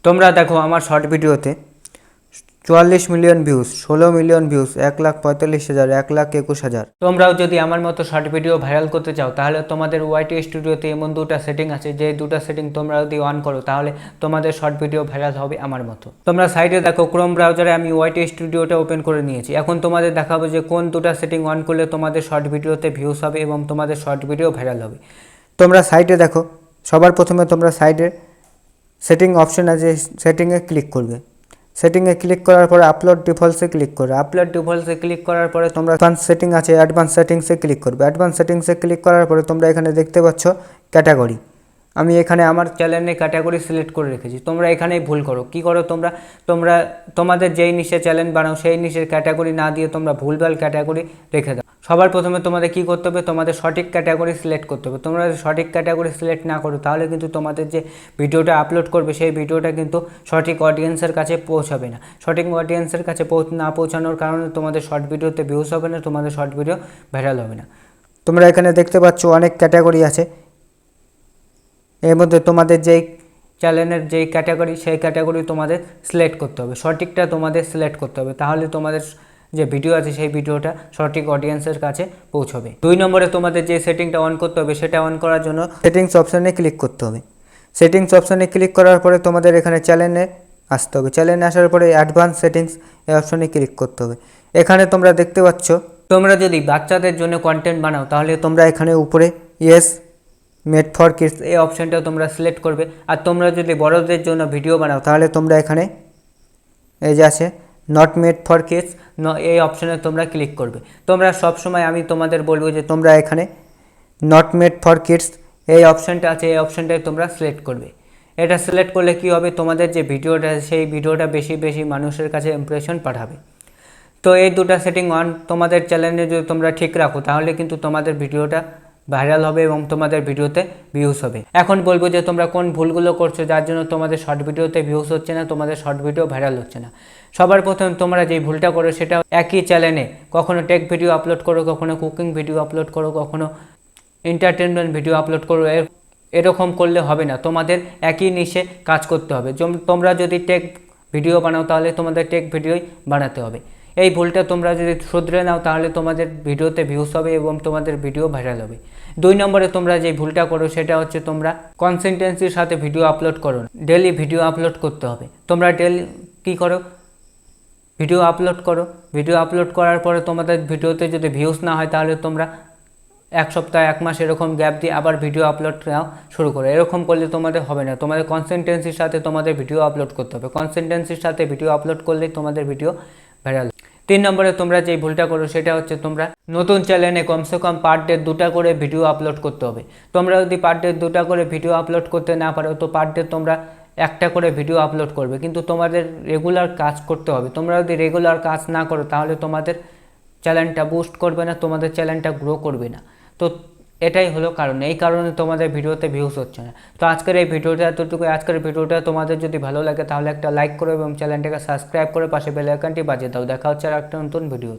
তোমরা দেখো আমার শর্ট ভিডিওতে 44 মিলিয়ন ভিউজ, 16 মিলিয়ন ভিউজ, 1,45,000, 1,21,000। তোমরাও যদি আমার মতো শর্ট ভিডিও ভাইরাল করতে চাও তাহলে তোমাদের ওয়াইটি স্টুডিওতে এমন দুটো সেটিং আছে, যে দুটো সেটিং তোমরা যদি অন করো তাহলে তোমাদের শর্ট ভিডিও ভাইরাল হবে আমার মতো। তোমরা সাইডে দেখো ক্রোম ব্রাউজারে আমি ওয়াইটি স্টুডিওটা ওপেন করে নিয়েছি। এখন তোমাদের দেখাবো যে কোন দুটো সেটিং অন করলে তোমাদের শর্ট ভিডিওতে ভিউজ হবে এবং তোমাদের শর্ট ভিডিও ভাইরাল হবে। তোমরা সাইডে দেখো, সবার প্রথমে তোমরা সাইডে সেটিং অপশন আছে, সেটিংয়ে ক্লিক করবে। সেটিংয়ে ক্লিক করার পরে আপলোড ডিফল্টসে ক্লিক করবে। আপলোড ডিফল্টসে ক্লিক করার পরে তোমরা অ্যাডভান্স সেটিং আছে, অ্যাডভান্স সেটিংসে ক্লিক করবে। অ্যাডভান্স সেটিংসে ক্লিক করার পরে তোমরা এখানে দেখতে পাচ্ছ ক্যাটাগরি। আমি এখানে আমার চ্যানেলে ক্যাটাগরি সিলেক্ট করে রেখেছি। তোমরা এখানেই ভুল করো। কি করো তোমরা তোমাদের যেই নিশে চ্যানেল বানাও সেই নিশের ক্যাটাগরি না দিয়ে তোমরা ভুলভাল ক্যাটাগরি রেখে দাও। সবার প্রথমে তোমাদের কি করতে হবে, তোমাদের সঠিক ক্যাটাগরি সিলেক্ট করতে হবে। তোমরা যদি সঠিক ক্যাটাগরি সিলেক্ট না করো তাহলে কিন্তু তোমাদের যে ভিডিওটা আপলোড করবে সেই ভিডিওটা কিন্তু সঠিক অডিয়েন্সের কাছে পৌঁছাবে না। সঠিক অডিয়েন্সের কাছে না পৌঁছানোর কারণে তোমাদের শর্ট ভিডিওতে ভিউজ হবে না, তোমাদের শর্ট ভিডিও ভাইরাল হবে না। তোমরা এখানে দেখতে পাচ্ছ অনেক ক্যাটাগরি আছে। এর মধ্যে তোমাদের যেই চ্যানেলের যেই ক্যাটাগরি সেই ক্যাটাগরি তোমাদের সিলেক্ট করতে হবে, সঠিকটা তোমাদের সিলেক্ট করতে হবে, তাহলে তোমাদের যে ভিডিও আছে সেই ভিডিওটা সঠিক অডিয়েন্সের কাছে পৌঁছবে। 2 নম্বরে তোমাদের যে সেটিংটা অন করতে হবে সেটা অন করার জন্য সেটিংস অপশানে ক্লিক করতে হবে। সেটিংস অপশানে ক্লিক করার পরে তোমাদের এখানে চ্যানেলে আসতে হবে। চ্যানেলে আসার পরে অ্যাডভান্স সেটিংস এই অপশানে ক্লিক করতে হবে। এখানে তোমরা দেখতে পাচ্ছ, তোমরা যদি বাচ্চাদের জন্য কন্টেন্ট বানাও তাহলে তোমরা এখানে উপরে ইয়েস মেড ফর কিডস এই অপশানটা তোমরা সিলেক্ট করবে। আর তোমরা যদি বড়দের জন্য ভিডিও বানাও তাহলে তোমরা এখানে এই যে আছে নট মেড ফর কিডস এই অপশানে তোমরা ক্লিক করবে। তোমরা সবসময় আমি তোমাদের বলবো যে তোমরা এখানে নট মেড ফর কিডস এই অপশানটা আছে, এই অপশানটাই তোমরা সিলেক্ট করবে। এটা সিলেক্ট করলে কি হবে, তোমাদের যে ভিডিওটা সেই ভিডিওটা বেশি বেশি মানুষের কাছে ইমপ্রেশন পাঠাবে। তো এই দুটো সেটিং অন তোমাদের চ্যানেলে যদি তোমরা ঠিক রাখো তাহলে কিন্তু তোমাদের ভিডিওটা ভাইরাল হবে এবং তোমাদের ভিডিওতে ভিউজ হবে। এখন বলবো যে তোমরা কোন ভুলগুলো করছো যার জন্য তোমাদের শর্ট ভিডিওতে ভিউজ হচ্ছে না, তোমাদের শর্ট ভিডিও ভাইরাল হচ্ছে না। সবার প্রথম তোমরা যেই ভুলটা করো সেটা একই চ্যানেলে কখনো টেক ভিডিও আপলোড করো, কখনো কুকিং ভিডিও আপলোড করো, কখনো এন্টারটেনমেন্ট ভিডিও আপলোড করো। এরকম করলে হবে না, তোমাদের একই নিশে কাজ করতে হবে। তোমরা যদি টেক ভিডিও বানাও তাহলে তোমাদের টেক ভিডিওই বানাতে হবে। এই ভুলটা তোমরা যদি শুধরে নাও তাহলে তোমাদের ভিডিওতে ভিউজ হবে এবং তোমাদের ভিডিও ভাইরাল হবে। 2 নম্বরে তোমরা যে ভুলটা করো সেটা হচ্ছে তোমরা কনসিস্টেন্সির সাথে ভিডিও আপলোড করো না। ডেলি ভিডিও আপলোড করতে হবে। তোমরা ডেলি কী করো, ভিডিও আপলোড করো। ভিডিও আপলোড করার পরে তোমাদের ভিডিওতে যদি ভিউজ না হয় তাহলে তোমরা 1 সপ্তাহ 1 মাস এরকম গ্যাপ দিয়ে আবার ভিডিও আপলোড শুরু করো। এরকম করলে তোমাদের হবে না, তোমাদের কনসিস্টেন্সির সাথে তোমাদের ভিডিও আপলোড করতে হবে। কনসিস্টেন্সির সাথে ভিডিও আপলোড করলেই তোমাদের ভিডিও ভাইরাল। 3 নম্বরে তোমরা যেই ভুলটা করো সেটা হচ্ছে তোমরা নতুন চ্যানেলে কমসে কম পার ডে 2টা করে ভিডিও আপলোড করতে হবে। তোমরা যদি পার ডে 2টা করে ভিডিও আপলোড করতে না পারো তো পার ডে তোমরা 1টা করে ভিডিও আপলোড করবে, কিন্তু তোমাদের রেগুলার কাজ করতে হবে। তোমরা যদি রেগুলার কাজ না করো তাহলে তোমাদের চ্যানেলটা বুস্ট করবে না, তোমাদের চ্যানেলটা গ্রো করবে না। তো এটাই হলো কারণ, এই কারণে তোমাদের ভিডিওতে ভিউজ হচ্ছে না। তো আজকের এই ভিডিওটা এতটুকু। আজকের ভিডিওটা তোমাদের যদি ভালো লাগে তাহলে একটা লাইক করো এবং চ্যানেলটাকে সাবস্ক্রাইব করে পাশে বেল আইকনটি বাজিয়ে দাও। দেখা হচ্ছে আর একটা নতুন ভিডিও।